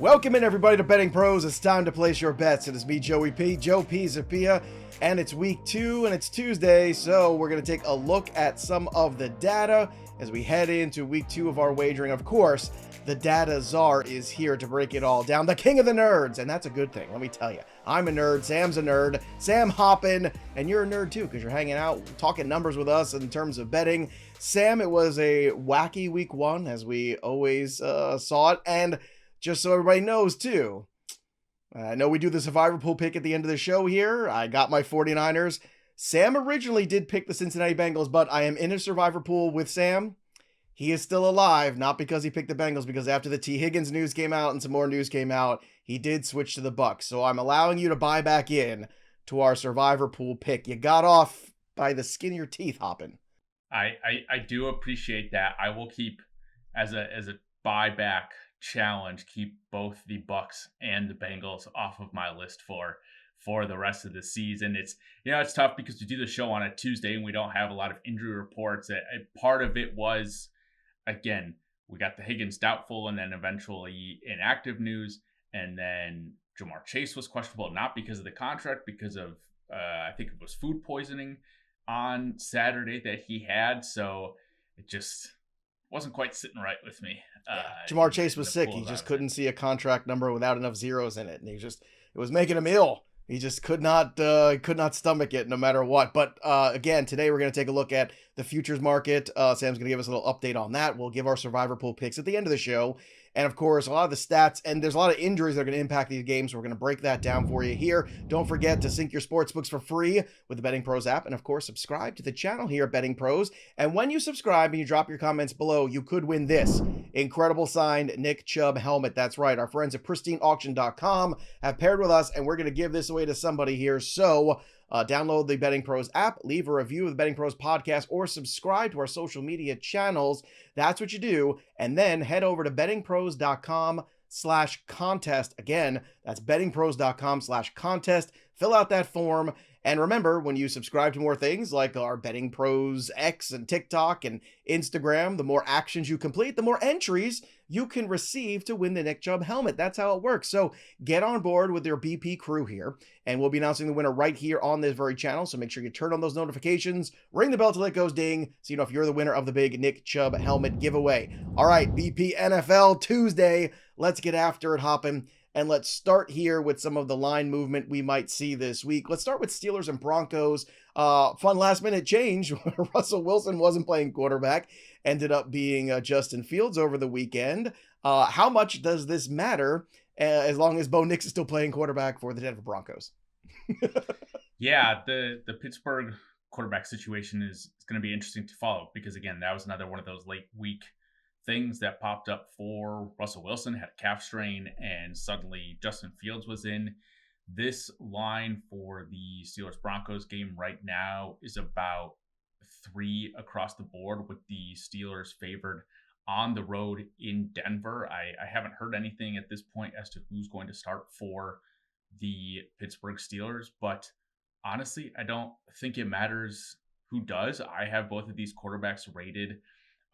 Welcome in, everybody, to Betting Pros. It's time to place your bets. It is me, Joey P, Joe Pisapia, and it's week 2 and it's Tuesday, so we're going to take a look at some of the data as we head into week 2 of our wagering. Of course, the data czar is here to break it all down, the king of the nerds, and that's a good thing, let me tell you. I'm a nerd, Sam's a nerd, Sam Hoppen, and you're a nerd too because you're hanging out, talking numbers with us in terms of betting. Sam, it was a wacky week 1, as we always saw it, and just so everybody knows, too, I know we do the survivor pool pick at the end of the show here. I got my 49ers. Sam originally did pick the Cincinnati Bengals, but I am in a survivor pool with Sam. He is still alive, not because he picked the Bengals, because after the T. Higgins news came out and some more news came out, he did switch to the Bucs. So I'm allowing you to buy back in to our survivor pool pick. You got off by the skin of your teeth, Hoppen. I do appreciate that. I will keep as a buyback challenge, keep both the Bucs and the Bengals off of my list for the rest of the season. It's tough because we do the show on a Tuesday and we don't have a lot of injury reports. Part of it was, again, we got the Higgins doubtful and then eventually inactive news, and then Jamar Chase was questionable, not because of the contract, because of I think it was food poisoning on Saturday that he had. So it just wasn't quite sitting right with me. Jamar Chase was sick. He just couldn't see a contract number without enough zeros in it. And it was making him ill. He just could not stomach it no matter what. But again, today we're going to take a look at the futures market. Sam's going to give us a little update on that. We'll give our survivor pool picks at the end of the show. And of course, a lot of the stats, and there's a lot of injuries that are going to impact these games. So we're going to break that down for you here. Don't forget to sync your sports books for free with the Betting Pros app. And of course, subscribe to the channel here at Betting Pros. And when you subscribe and you drop your comments below, you could win this incredible signed Nick Chubb helmet. That's right. Our friends at pristineauction.com have paired with us, and we're going to give this away to somebody here. So download the Betting Pros app, leave a review of the Betting Pros podcast, or subscribe to our social media channels. That's what you do. And then head over to bettingpros.com/contest. Again, that's bettingpros.com/contest. Fill out that form. And remember, when you subscribe to more things like our Betting Pros X and TikTok and Instagram, the more actions you complete, the more entries you can receive to win the Nick Chubb helmet. That's how it works. So get on board with your BP crew here, and we'll be announcing the winner right here on this very channel. So make sure you turn on those notifications, ring the bell till it goes ding, so you know if you're the winner of the big Nick Chubb helmet giveaway. All right, BP NFL Tuesday. Let's get after it, Hoppen. And let's start here with some of the line movement we might see this week. Let's start with Steelers and Broncos. Fun last-minute change. Russell Wilson wasn't playing quarterback. Ended up being Justin Fields over the weekend. How much does this matter as long as Bo Nix is still playing quarterback for the Denver Broncos? Yeah, the Pittsburgh quarterback situation is going to be interesting to follow because, again, that was another one of those late week things that popped up for Russell Wilson. Had a calf strain, and suddenly Justin Fields was in. This line for the Steelers-Broncos game right now is about 3 across the board, with the Steelers favored on the road in Denver. I haven't heard anything at this point as to who's going to start for the Pittsburgh Steelers, but honestly, I don't think it matters who does. I have both of these quarterbacks rated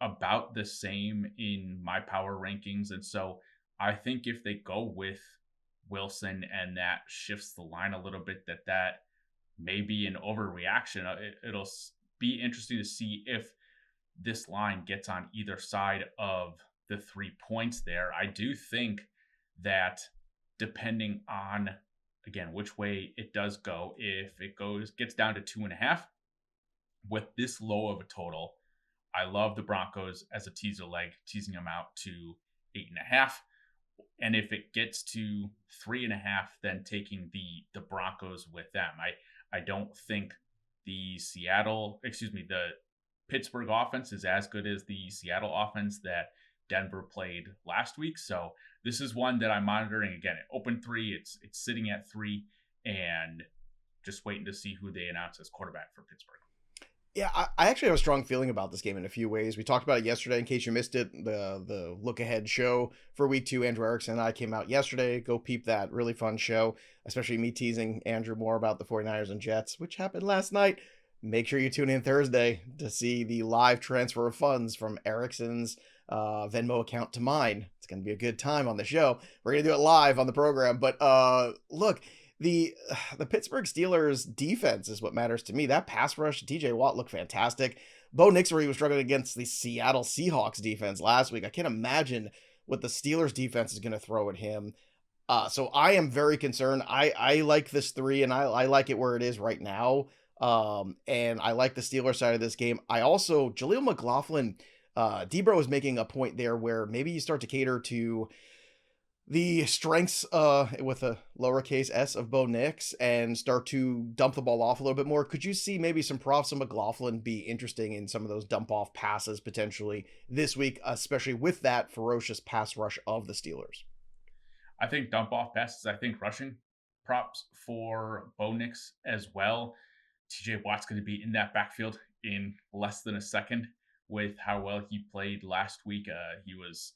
about the same in my power rankings. And so I think if they go with Wilson and that shifts the line a little bit, that may be an overreaction. It'll be interesting to see if this line gets on either side of the 3 points there. I do think that depending on, again, which way it does go, if it gets down to 2.5 with this low of a total, I love the Broncos as a teaser leg, teasing them out to 8.5. And if it gets to 3.5, then taking the Broncos with them. I don't think the Pittsburgh offense is as good as the Seattle offense that Denver played last week. So this is one that I'm monitoring. Again, it opened 3. It's sitting at 3, and just waiting to see who they announce as quarterback for Pittsburgh. Yeah, I actually have a strong feeling about this game in a few ways. We talked about it yesterday. In case you missed it, the look ahead show for week 2, Andrew Erickson and I came out yesterday. Go peep that. Really fun show, especially me teasing Andrew more about the 49ers and Jets, which happened last night. Make sure you tune in Thursday to see the live transfer of funds from Erickson's Venmo account to mine. It's going to be a good time on the show. We're going to do it live on the program. But look, the the Pittsburgh Steelers defense is what matters to me. That pass rush, TJ Watt looked fantastic. Bo Nix, where he was struggling against the Seattle Seahawks defense last week. I can't imagine what the Steelers defense is going to throw at him. So I am very concerned. I like this 3, and I like it where it is right now. And I like the Steelers side of this game. I also, Jaleel McLaughlin, Debro is making a point there where maybe you start to cater to the strengths with a lowercase s of Bo Nix and start to dump the ball off a little bit more. Could you see maybe some props of McLaughlin be interesting in some of those dump off passes potentially this week, especially with that ferocious pass rush of the Steelers? I think dump off passes. I think rushing props for Bo Nix as well. TJ Watt's going to be in that backfield in less than a second with how well he played last week. He was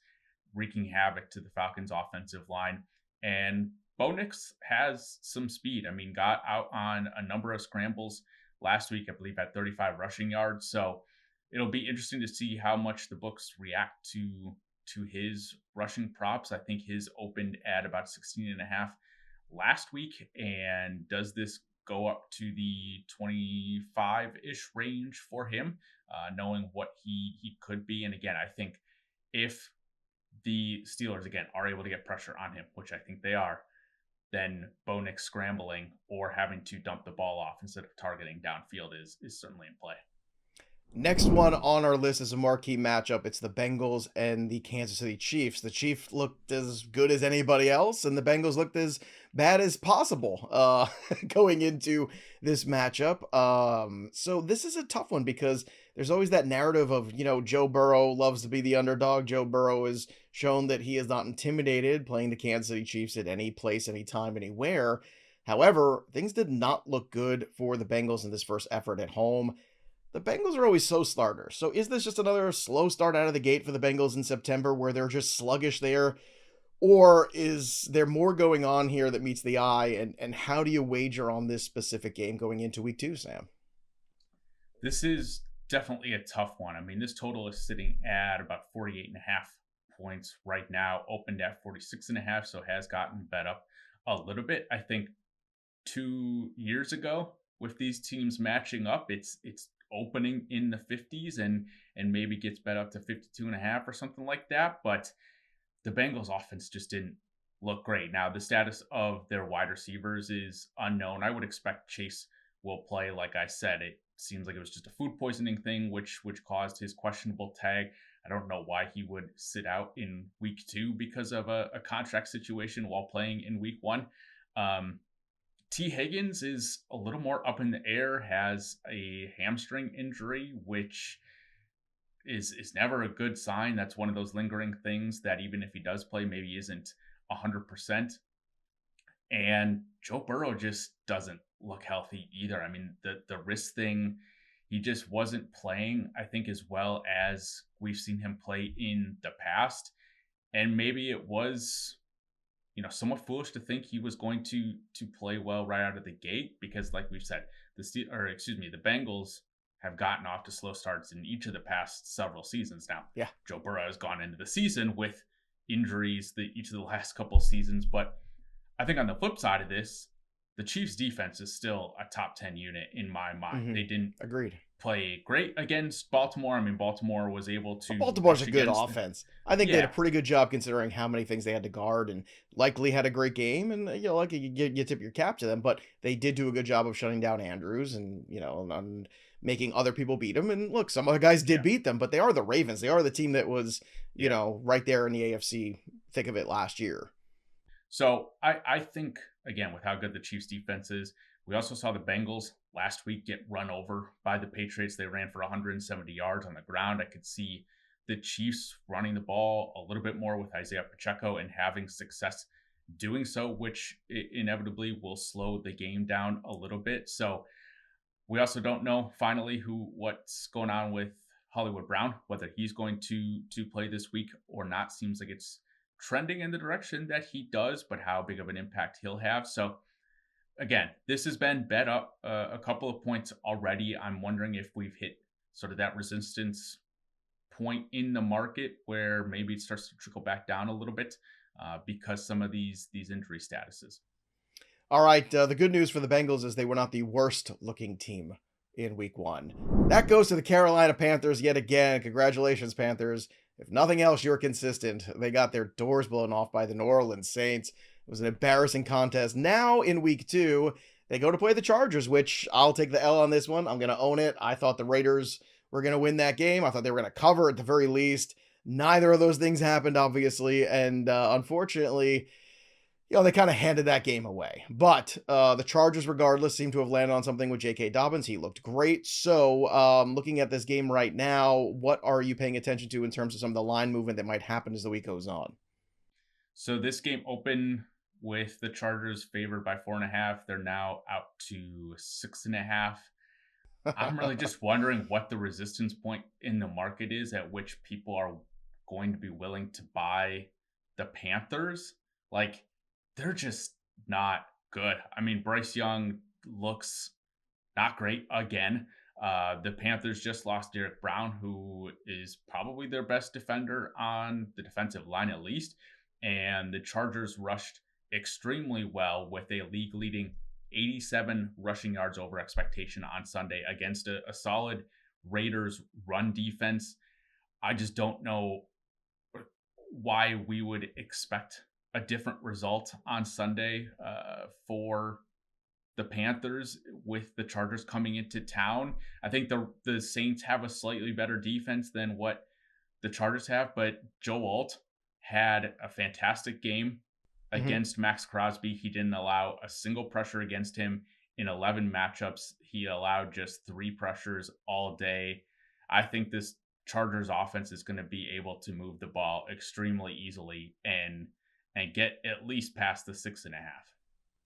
wreaking havoc to the Falcons' offensive line. And Bo Nix has some speed. I mean, got out on a number of scrambles last week, I believe, at 35 rushing yards. So it'll be interesting to see how much the books react to his rushing props. I think his opened at about 16.5 last week. And does this go up to the 25-ish range for him, knowing what he could be? And again, I think if the Steelers, again, are able to get pressure on him, which I think they are, then Bo Nix scrambling or having to dump the ball off instead of targeting downfield is certainly in play. Next one on our list is a marquee matchup. It's the Bengals and the Kansas City Chiefs. The Chiefs looked as good as anybody else, and the Bengals looked as bad as possible going into this matchup. So this is a tough one because there's always that narrative of, Joe Burrow loves to be the underdog. Joe Burrow has shown that he is not intimidated playing the Kansas City Chiefs at any place, anytime, anywhere. However, things did not look good for the Bengals in this first effort at home. The Bengals are always slow starters. So is this just another slow start out of the gate for the Bengals in September where they're just sluggish there? Or is there more going on here that meets the eye? And how do you wager on this specific game going into week 2, Sam? This is definitely a tough one. I mean, this total is sitting at about 48.5 points right now, opened at 46.5, so has gotten bet up a little bit. I think 2 years ago, with these teams matching up, it's opening in the 50s and maybe gets bet up to 52.5 or something like that. But the Bengals offense just didn't look great. Now, the status of their wide receivers is unknown. I would expect Chase will play. Like I said, it seems like it was just a food poisoning thing, which caused his questionable tag. I don't know why he would sit out in week 2 because of a contract situation while playing in week 1. T. Higgins is a little more up in the air, has a hamstring injury, which is never a good sign. That's one of those lingering things that even if he does play, maybe isn't 100%. And Joe Burrow just doesn't look healthy either. I mean, the wrist thing, he just wasn't playing, I think, as well as we've seen him play in the past. And maybe it was somewhat foolish to think he was going to play well right out of the gate because, like we've said, the Bengals have gotten off to slow starts in each of the past several seasons now. Yeah, Joe Burrow has gone into the season with injuries each of the last couple of seasons, but I think on the flip side of this, the Chiefs' defense is still a top 10 unit in my mind. Mm-hmm. They didn't Agreed. play great against Baltimore. I mean, Baltimore was able to. Baltimore's a good offense. I think they did a pretty good job considering how many things they had to guard, and likely had a great game. And you tip your cap to them, but they did do a good job of shutting down Andrews and and making other people beat them. And look, some other guys did beat them, but they are the Ravens. They are the team that was right there in the AFC thick of it last year. So I think, again, with how good the Chiefs defense is, we also saw the Bengals last week get run over by the Patriots. They ran for 170 yards on the ground. I could see the Chiefs running the ball a little bit more with Isaiah Pacheco and having success doing so, which inevitably will slow the game down a little bit. So we also don't know finally what's going on with Hollywood Brown, whether he's going to play this week or not. Seems like it's trending in the direction that he does, but how big of an impact he'll have. So again, this has been bet up a couple of points already. I'm wondering if we've hit sort of that resistance point in the market where maybe it starts to trickle back down a little bit because some of these injury statuses. All right, the good news for the Bengals is they were not the worst looking team in week 1. That goes to the Carolina Panthers yet again. Congratulations, Panthers. If nothing else, you're consistent. They got their doors blown off by the New Orleans Saints. It was an embarrassing contest. Now in week 2, they go to play the Chargers, which I'll take the L on this one. I'm going to own it. I thought the Raiders were going to win that game. I thought they were going to cover at the very least. Neither of those things happened, obviously. And unfortunately, they kind of handed that game away. But the Chargers, regardless, seem to have landed on something with J.K. Dobbins. He looked great. So looking at this game right now, what are you paying attention to in terms of some of the line movement that might happen as the week goes on? So this game opened with the Chargers favored by 4.5. They're now out to 6.5. I'm really just wondering what the resistance point in the market is at which people are going to be willing to buy the Panthers. Like, they're just not good. I mean, Bryce Young looks not great again. The Panthers just lost Derek Brown, who is probably their best defender on the defensive line at least. And the Chargers rushed extremely well with a league-leading 87 rushing yards over expectation on Sunday against a solid Raiders run defense. I just don't know why we would expect a different result on Sunday for the Panthers with the Chargers coming into town. I think the Saints have a slightly better defense than what the Chargers have, but Joe Alt had a fantastic game against Max Crosby. He didn't allow a single pressure against him in 11 matchups. He allowed just 3 pressures all day. I think this Chargers offense is going to be able to move the ball extremely easily and get at least past the 6.5.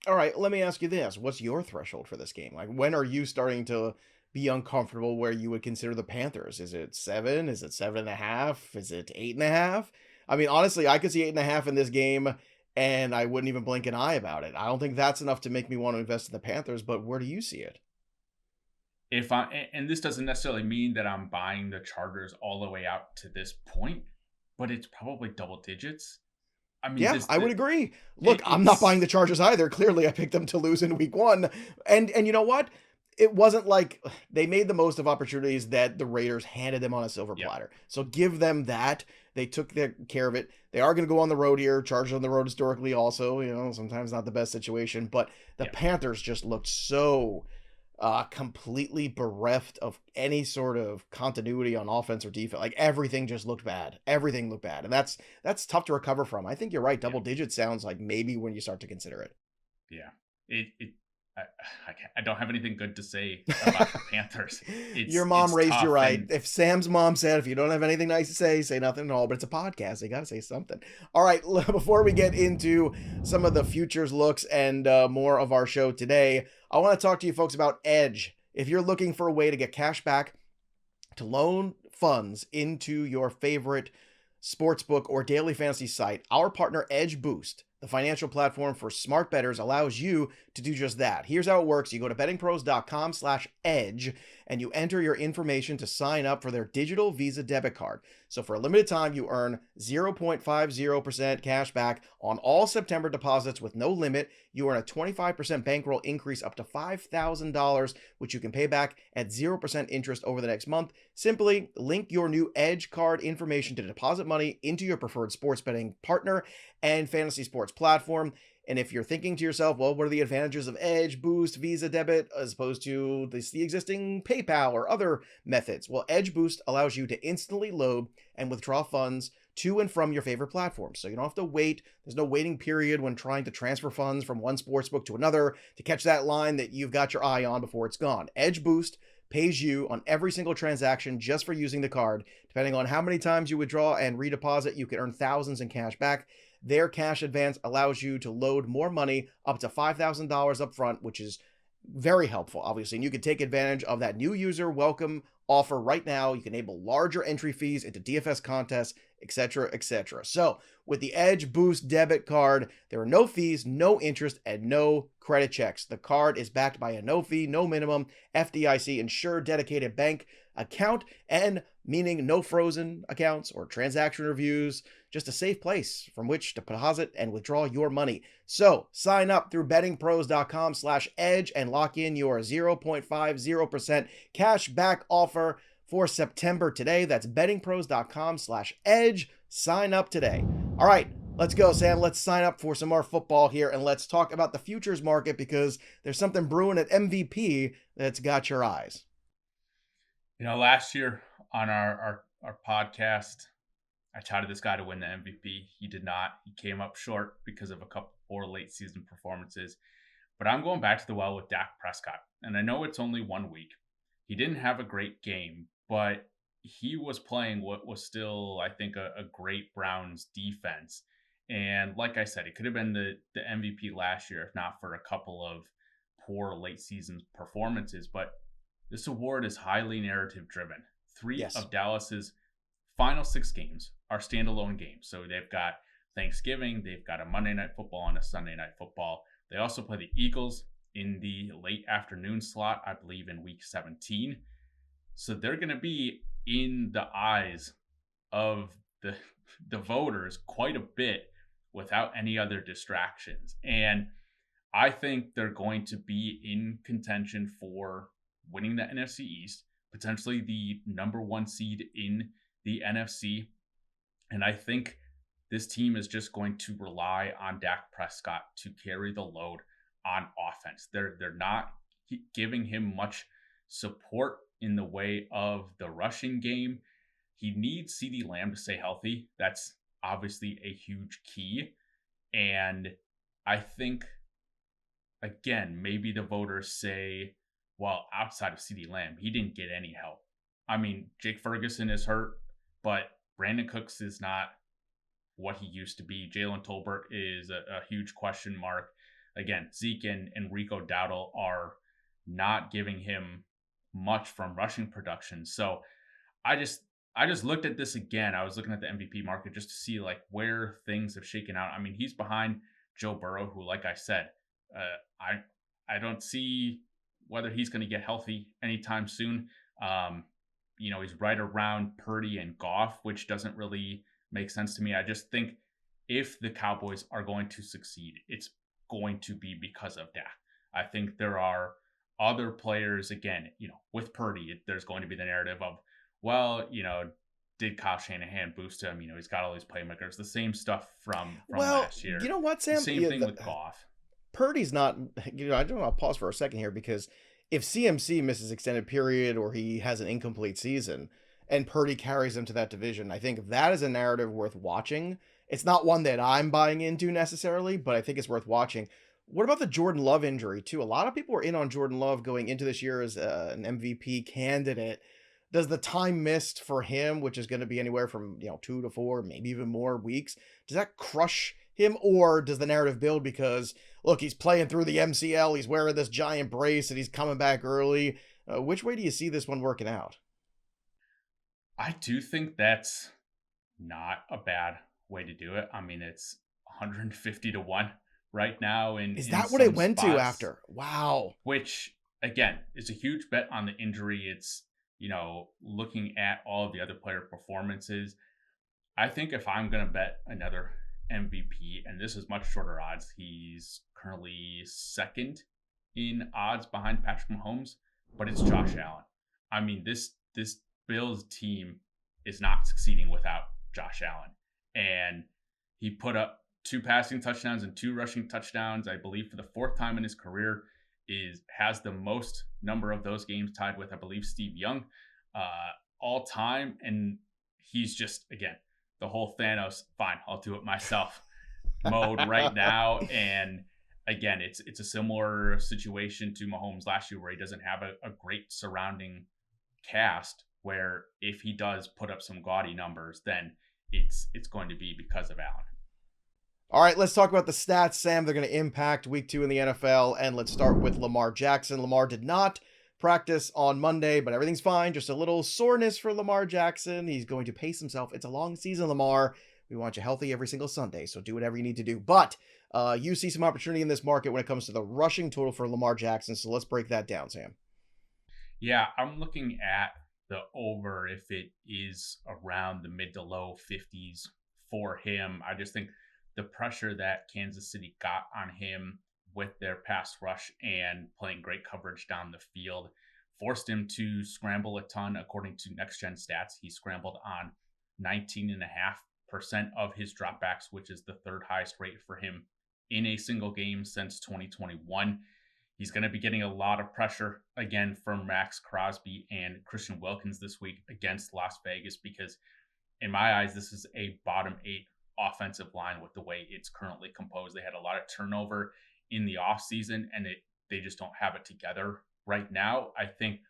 All right, let me ask you this. What's your threshold for this game? Like, when are you starting to be uncomfortable where you would consider the Panthers? Is it 7? Is it 7.5? Is it 8.5? I mean, honestly, I could see 8.5 in this game, and I wouldn't even blink an eye about it. I don't think that's enough to make me want to invest in the Panthers, but where do you see it? And this doesn't necessarily mean that I'm buying the Chargers all the way out to this point, but it's probably double digits. I mean, yeah, I would agree. Look, I'm not buying the Chargers either. Clearly, I picked them to lose in week 1. And you know what? It wasn't like they made the most of opportunities that the Raiders handed them on a silver platter. So give them that. They took care of it. They are going to go on the road here. Chargers on the road historically also, sometimes not the best situation. But the Panthers just looked so completely bereft of any sort of continuity on offense or defense. Like, everything just looked bad. Everything looked bad. And that's tough to recover from. I think you're right. Double digits sounds like maybe when you start to consider it. Yeah. I don't have anything good to say about the Panthers. Your mom raised you right. If Sam's mom said, if you don't have anything nice to say nothing at all, but it's a podcast. You got to say something. All right. Before we get into some of the futures looks and more of our show today, I want to talk to you folks about Edge. If you're looking for a way to get cash back to loan funds into your favorite sportsbook or daily fantasy site, our partner Edge Boost, the financial platform for smart bettors, allows you to do just that. Here's how it works. You go to bettingpros.com/edge and you enter your information to sign up for their digital Visa debit card. So for a limited time, you earn 0.50% cash back on all September deposits with no limit. You earn a 25% bankroll increase up to $5,000, which you can pay back at 0% interest over the next month. Simply link your new Edge card information to deposit money into your preferred sports betting partner and fantasy sports platform. And if you're thinking to yourself, well, what are the advantages of Edge, Boost, Visa Debit, as opposed to the existing PayPal or other methods? Well, Edge Boost allows you to instantly load and withdraw funds to and from your favorite platforms. So you don't have to wait. There's no waiting period when trying to transfer funds from one sportsbook to another to catch that line that you've got your eye on before it's gone. Edge Boost pays you on every single transaction just for using the card. Depending on how many times you withdraw and redeposit, you can earn thousands in cash back. Their cash advance allows you to load more money up to $5,000 up front, which is very helpful, obviously. And you can take advantage of that new user welcome offer right now. You can enable larger entry fees into DFS contests, etc., etc. So, with the Edge Boost debit card, there are no fees, no interest, and no credit checks. The card is backed by a no fee, no minimum, FDIC insured dedicated bank account, and meaning no frozen accounts or transaction reviews, just a safe place from which to deposit and withdraw your money. So sign up through bettingpros.com/edge and lock in your 0.50% cash back offer for September today. That's bettingpros.com/edge. Sign up today. All right, let's go, Sam. Let's sign up for some more football here and let's talk about the futures market because there's something brewing at MVP that's got your eyes. Last year on our podcast, I touted this guy to win the MVP. He did not. He came up short because of a couple poor late season performances. But I'm going back to the well with Dak Prescott. And I know it's only 1 week. He didn't have a great game, but he was playing what was still, I think, a great Browns defense. And like I said, it could have been the MVP last year, if not for a couple of poor late season performances. But this award is highly narrative driven. Three of Dallas's final 6 games are standalone games. So they've got Thanksgiving, they've got a Monday Night Football and a Sunday Night Football. They also play the Eagles in the late afternoon slot, I believe in week 17. So they're going to be in the eyes of the voters quite a bit without any other distractions. And I think they're going to be in contention for winning the NFC East, potentially the number 1 seed in the NFC. And I think this team is just going to rely on Dak Prescott to carry the load on offense. They're not giving him much support in the way of the rushing game. He needs CeeDee Lamb to stay healthy. That's obviously a huge key. And I think, again, maybe the voters say, well, outside of CeeDee Lamb, he didn't get any help. I mean, Jake Ferguson is hurt, but Brandon Cooks is not what he used to be. Jalen Tolbert is a huge question mark. Again, Zeke and Rico Dowdle are not giving him much from rushing production. So I just looked at this again. I was looking at the MVP market just to see like where things have shaken out. I mean, he's behind Joe Burrow, who, like I said, I don't see whether he's going to get healthy anytime soon. He's right around Purdy and Goff, which doesn't really make sense to me. I just think if the Cowboys are going to succeed, it's going to be because of Dak. I think there are other players, again, with Purdy, there's going to be the narrative of, well, did Kyle Shanahan boost him? He's got all these playmakers, the same stuff from last year. You know what, Sam? Same thing with Goff. Purdy's not, I don't want to pause for a second here because if CMC misses extended period or he has an incomplete season and Purdy carries him to that division, I think that is a narrative worth watching. It's not one that I'm buying into necessarily, but I think it's worth watching. What about the Jordan Love injury too? A lot of people were in on Jordan Love going into this year as an MVP candidate. Does the time missed for him, which is going to be anywhere from 2 to 4, maybe even more weeks, does that crush him, or does the narrative build because, look, he's playing through the MCL, he's wearing this giant brace, and he's coming back early? Which way do you see this one working out? I do think that's not a bad way to do it. I mean, it's 150 to 1 right now. Is that what it went to after? Wow. Which, again, is a huge bet on the injury. It's, looking at all of the other player performances. I think if I'm going to bet another MVP, and this is much shorter odds, he's currently 2nd in odds behind Patrick Mahomes, but it's Josh Allen. I mean, this Bills team is not succeeding without Josh Allen. And he put up 2 passing touchdowns and 2 rushing touchdowns, I believe, for the 4th time in his career. Has the most number of those games tied with, I believe, Steve Young all time. And he's just, again, the whole Thanos, fine, I'll do it myself mode right now. And again, it's a similar situation to Mahomes last year where he doesn't have a great surrounding cast, where if he does put up some gaudy numbers, then it's going to be because of Allen. All right, let's talk about the stats, Sam. They're going to impact week 2 in the NFL, and let's start with Lamar Jackson. Lamar did not practice on Monday, but everything's fine. Just a little soreness for Lamar Jackson. He's going to pace himself. It's a long season, Lamar. We want you healthy every single Sunday, so do whatever you need to do. But you see some opportunity in this market when it comes to the rushing total for Lamar Jackson, so let's break that down, Sam. Yeah, I'm looking at the over if it is around the mid to low 50s for him. I just think the pressure that Kansas City got on him with their pass rush and playing great coverage down the field forced him to scramble a ton. According to next gen stats, he scrambled on 19.5% of his dropbacks, which is the third highest rate for him in a single game since 2021. He's going to be getting a lot of pressure again from Max Crosby and Christian Wilkins this week against Las Vegas because, in my eyes, this is a bottom 8 offensive line with the way it's currently composed. They had a lot of turnover in the offseason, and they just don't have it together right now. I think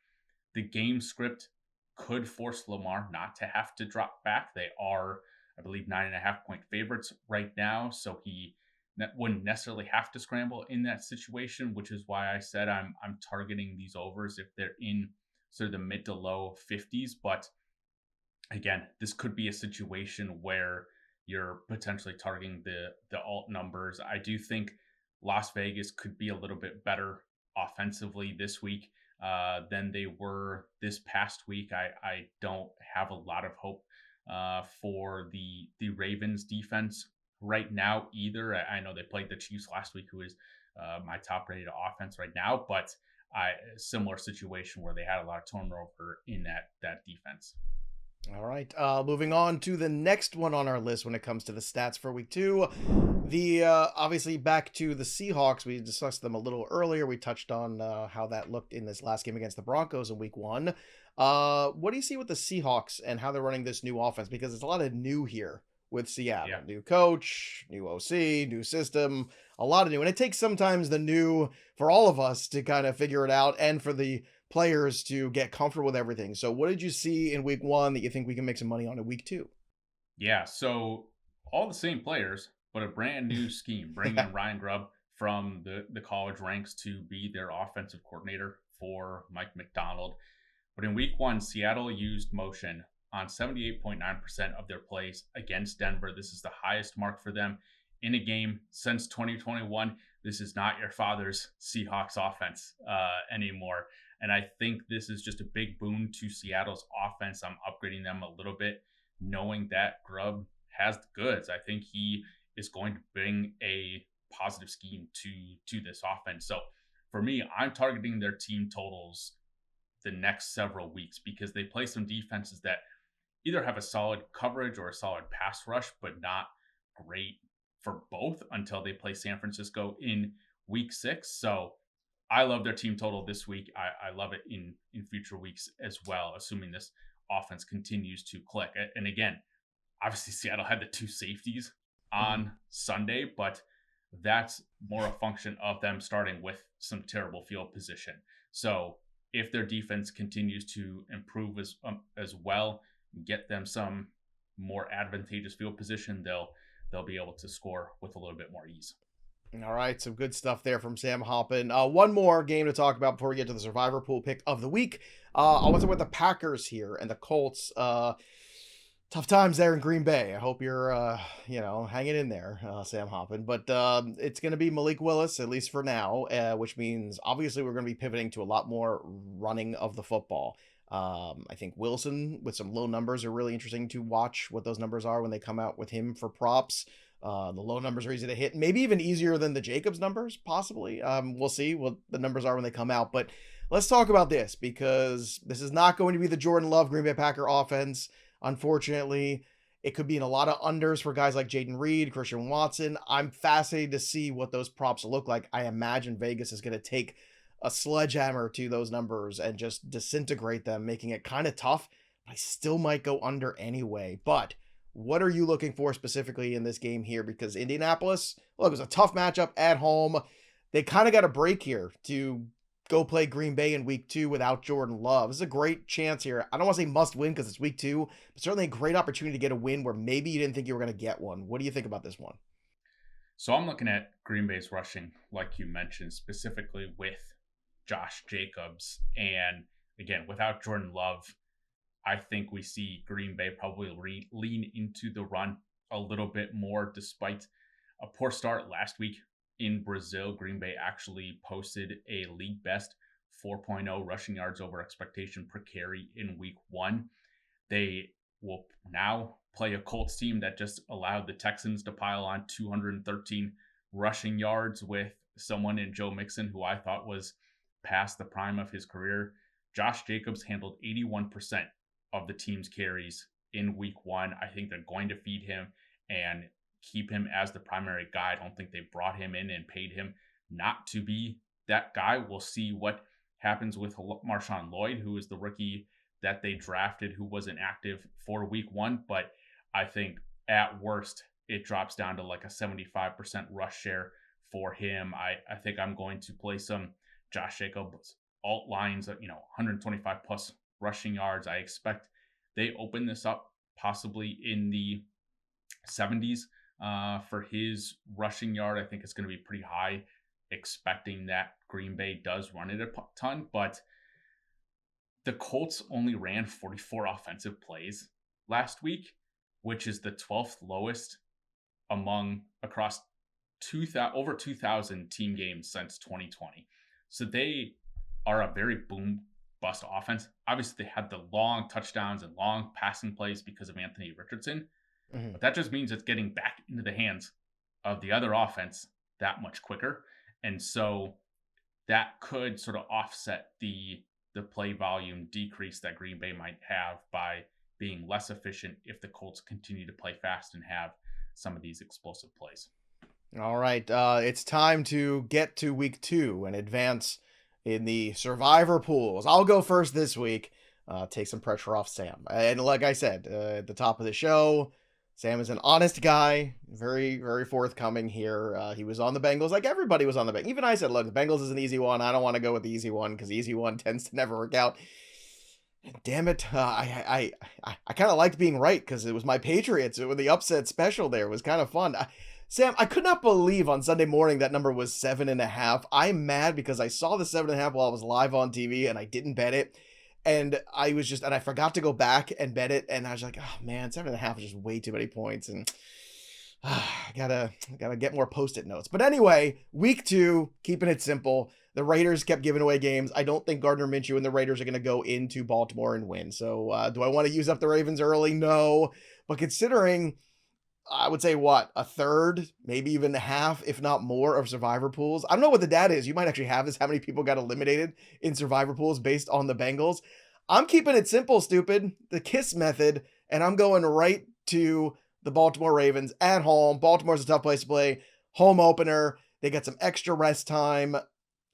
the game script could force Lamar not to have to drop back. They are, I believe, 9.5-point favorites right now, so he wouldn't necessarily have to scramble in that situation, which is why I said I'm targeting these overs if they're in sort of the mid to low 50s. But again, this could be a situation where you're potentially targeting the alt numbers. I do think Las Vegas could be a little bit better offensively this week than they were this past week. I don't have a lot of hope for the Ravens defense right now either. I know they played the Chiefs last week, who is my top rated offense right now, but similar situation where they had a lot of turnover in that defense. All right, moving on to the next one on our list when it comes to the stats for week 2. The obviously back to the Seahawks. We discussed them a little earlier. We touched on how that looked in this last game against the Broncos in week 1. What do you see with the Seahawks and how they're running this new offense? Because it's a lot of new here with Seattle. Yeah. New coach, new OC, new system, a lot of new. And it takes sometimes the new for all of us to kind of figure it out and for the players to get comfortable with everything. So what did you see in week 1 that you think we can make some money on in week 2? Yeah, so all the same players, but a brand new scheme. Bringing in Ryan Grubb from the college ranks to be their offensive coordinator for Mike McDonald. But in week 1, Seattle used motion on 78.9% of their plays against Denver. This is the highest mark for them in a game since 2021. This is not your father's Seahawks offense anymore. And I think this is just a big boon to Seattle's offense. I'm upgrading them a little bit, knowing that Grubb has the goods. I think he is going to bring a positive scheme to this offense. So for me, I'm targeting their team totals the next several weeks because they play some defenses that either have a solid coverage or a solid pass rush, but not great for both until they play San Francisco in week 6. So I love their team total this week. I love it in future weeks as well, assuming this offense continues to click. And again, obviously Seattle had the 2 safeties on Sunday, but that's more a function of them starting with some terrible field position. So if their defense continues to improve as well, get them some more advantageous field position, they'll be able to score with a little bit more ease. All right, some good stuff there from Sam Hoppen. One more game to talk about before we get to the survivor pool pick of the week. I want to talk about the Packers here and the Colts. Tough times there in Green Bay. I hope you're, hanging in there, Sam Hoppen. But it's going to be Malik Willis, at least for now, which means obviously we're going to be pivoting to a lot more running of the football. I think Wilson with some low numbers are really interesting to watch what those numbers are when they come out with him for props. The low numbers are easy to hit, maybe even easier than the Jacobs numbers, possibly. We'll see what the numbers are when they come out. But let's talk about this because this is not going to be the Jordan Love Green Bay Packer offense. Unfortunately, it could be in a lot of unders for guys like Jaden Reed, Christian Watson. I'm fascinated to see what those props look like. I imagine Vegas is going to take a sledgehammer to those numbers and just disintegrate them, making it kind of tough. I still might go under anyway. But what are you looking for specifically in this game here? Because Indianapolis, look, it was a tough matchup at home. They kind of got a break here to go play Green Bay in week 2 without Jordan Love. This is a great chance here. I don't want to say must win because it's week 2, but certainly a great opportunity to get a win where maybe you didn't think you were going to get one. What do you think about this one? So I'm looking at Green Bay's rushing, like you mentioned, specifically with Josh Jacobs. And again, without Jordan Love, I think we see Green Bay probably lean into the run a little bit more, despite a poor start last week in Brazil. Green Bay actually posted a league best 4.0 rushing yards over expectation per carry in week 1. They will now play a Colts team that just allowed the Texans to pile on 213 rushing yards with someone in Joe Mixon, who I thought was past the prime of his career. Josh Jacobs handled 81% of the team's carries in week 1. I think they're going to feed him and keep him as the primary guy. I don't think they brought him in and paid him not to be that guy. We'll see what happens with Marshawn Lloyd, who is the rookie that they drafted, who wasn't active for week 1. But I think at worst, it drops down to like a 75% rush share for him. I think I'm going to play some Josh Jacobs alt lines, 125 plus rushing yards. I expect they open this up possibly in the 70s for his rushing yard. I think it's going to be pretty high, expecting that Green Bay does run it a ton. But the Colts only ran 44 offensive plays last week, which is the 12th lowest across over 2,000 team games since 2020. So they are a very boom bust offense. Obviously, they had the long touchdowns and long passing plays because of Anthony Richardson. Mm-hmm. But that just means it's getting back into the hands of the other offense that much quicker. And so that could sort of offset the play volume decrease that Green Bay might have by being less efficient if the Colts continue to play fast and have some of these explosive plays. All right. It's time to get to week 2 and advance in the survivor pools. I'll go first this week. Take some pressure off Sam. And like I said at the top of the show, Sam is an honest guy, very, very forthcoming here. He was on the Bengals like everybody was on the Bengals. Even I said, look, the Bengals is an easy one. I don't want to go with the easy one because the easy one tends to never work out. And damn it, I kind of liked being right because it was my Patriots. With the upset special there, it was kind of fun. Sam, I could not believe on Sunday morning that number was 7.5. I'm mad because I saw the 7.5 while I was live on TV and I didn't bet it. And I forgot to go back and bet it. And I was like, oh man, 7.5 is just way too many points. And gotta get more Post-it notes. But anyway, week 2, keeping it simple. The Raiders kept giving away games. I don't think Gardner Minshew and the Raiders are going to go into Baltimore and win. So do I want to use up the Ravens early? No. But considering, I would say a third, maybe even half, if not more, of survivor pools. I don't know what the data is. You might actually have this. How many people got eliminated in survivor pools based on the Bengals? I'm keeping it simple, stupid. The KISS method. And I'm going right to the Baltimore Ravens at home. Baltimore's a tough place to play. Home opener. They got some extra rest time.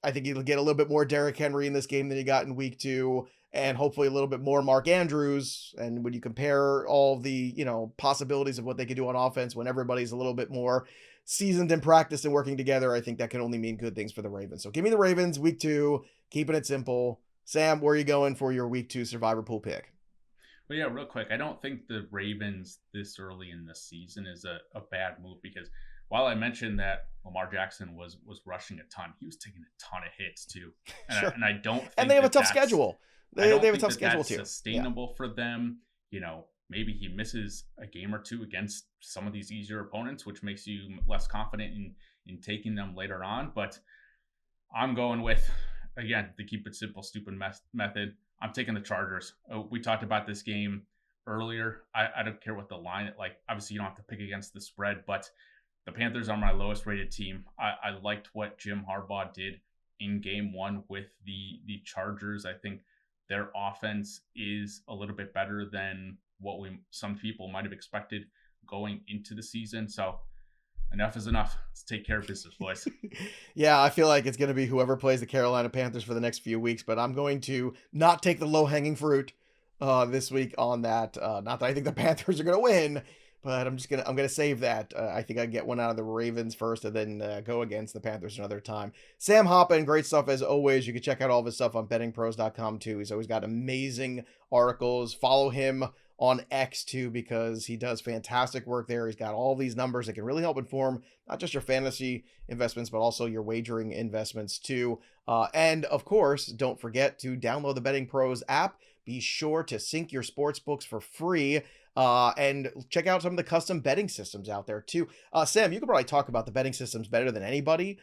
I think you'll get a little bit more Derrick Henry in this game than you got in week 2. And hopefully a little bit more Mark Andrews. And when you compare all the, possibilities of what they could do on offense when everybody's a little bit more seasoned in practice and working together, I think that can only mean good things for the Ravens. So give me the Ravens, week 2, keeping it simple. Sam, where are you going for your week 2 survivor pool pick? Well, yeah, real quick. I don't think the Ravens this early in the season is a bad move because while I mentioned that Lamar Jackson was rushing a ton, he was taking a ton of hits too. And, sure. I don't think and they have a tough schedule. They have a tough schedule too. Sustainable for them. Maybe he misses a game or two against some of these easier opponents, which makes you less confident in taking them later on. But I'm going with, again, the keep it simple, stupid method. I'm taking the Chargers. We talked about this game earlier. I don't care what the line, obviously you don't have to pick against the spread, but the Panthers are my lowest rated team. I liked what Jim Harbaugh did in game 1 with the Chargers. I think their offense is a little bit better than what some people might have expected going into the season. So enough is enough. Let's take care of business, boys. Yeah, I feel like it's going to be whoever plays the Carolina Panthers for the next few weeks, but I'm going to not take the low-hanging fruit this week on that. Not that I think the Panthers are going to win, but I'm going to save that. I think I get one out of the Ravens first and then go against the Panthers another time. Sam Hoppen, great stuff as always. You can check out all of his stuff on bettingpros.com too. He's always got amazing articles. Follow him on X too, because he does fantastic work there. He's got all these numbers that can really help inform not just your fantasy investments, but also your wagering investments too. And of course, don't forget to download the Betting Pros app. Be sure to sync your sports books for free. And check out some of the custom betting systems out there too. Sam, you could probably talk about the betting systems better than anybody.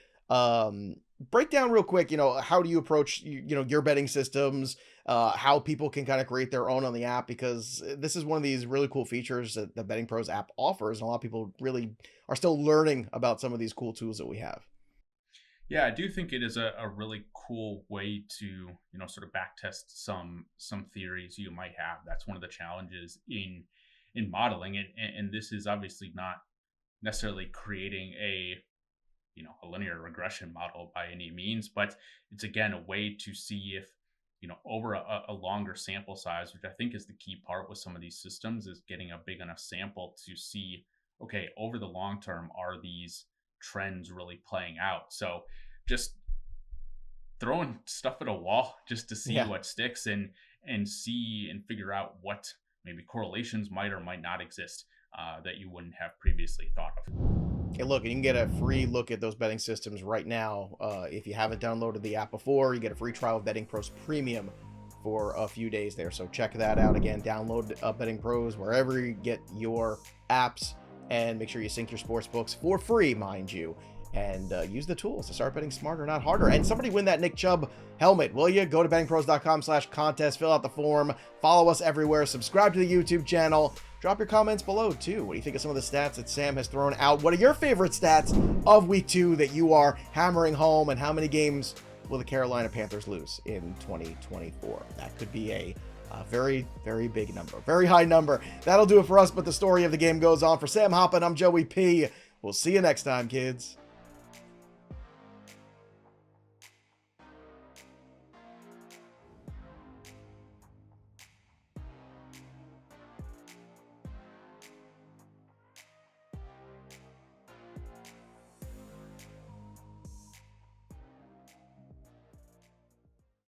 Break down real quick, how do you approach, your betting systems, how people can kind of create their own on the app, because this is one of these really cool features that the Betting Pros app offers. And a lot of people really are still learning about some of these cool tools that we have. Yeah, I do think it is a really cool way to, sort of back test some theories you might have. That's one of the challenges in modeling it. And this is obviously not necessarily creating a linear regression model by any means, but it's again a way to see if, over a longer sample size, which I think is the key part with some of these systems, is getting a big enough sample to see, okay, over the long term, are these trends really playing out? So just throwing stuff at a wall just to see what sticks and see and figure out what maybe correlations might or might not exist that you wouldn't have previously thought of. Hey, look, you can get a free look at those betting systems right now. If you haven't downloaded the app before, you get a free trial of Betting Pros Premium for a few days there. So check that out. Again, download Betting Pros wherever you get your apps, and make sure you sync your sports books for free, mind you. And use the tools to start betting smarter, not harder. And somebody win that Nick Chubb helmet, will you? Go to bettingpros.com/contest, fill out the form, follow us everywhere, subscribe to the YouTube channel. Drop your comments below, too. What do you think of some of the stats that Sam has thrown out? What are your favorite stats of week 2 that you are hammering home? And how many games will the Carolina Panthers lose in 2024? That could be a very, very big number. Very high number. That'll do it for us, but the story of the game goes on. For Sam Hoppen, I'm Joey P. We'll see you next time, kids.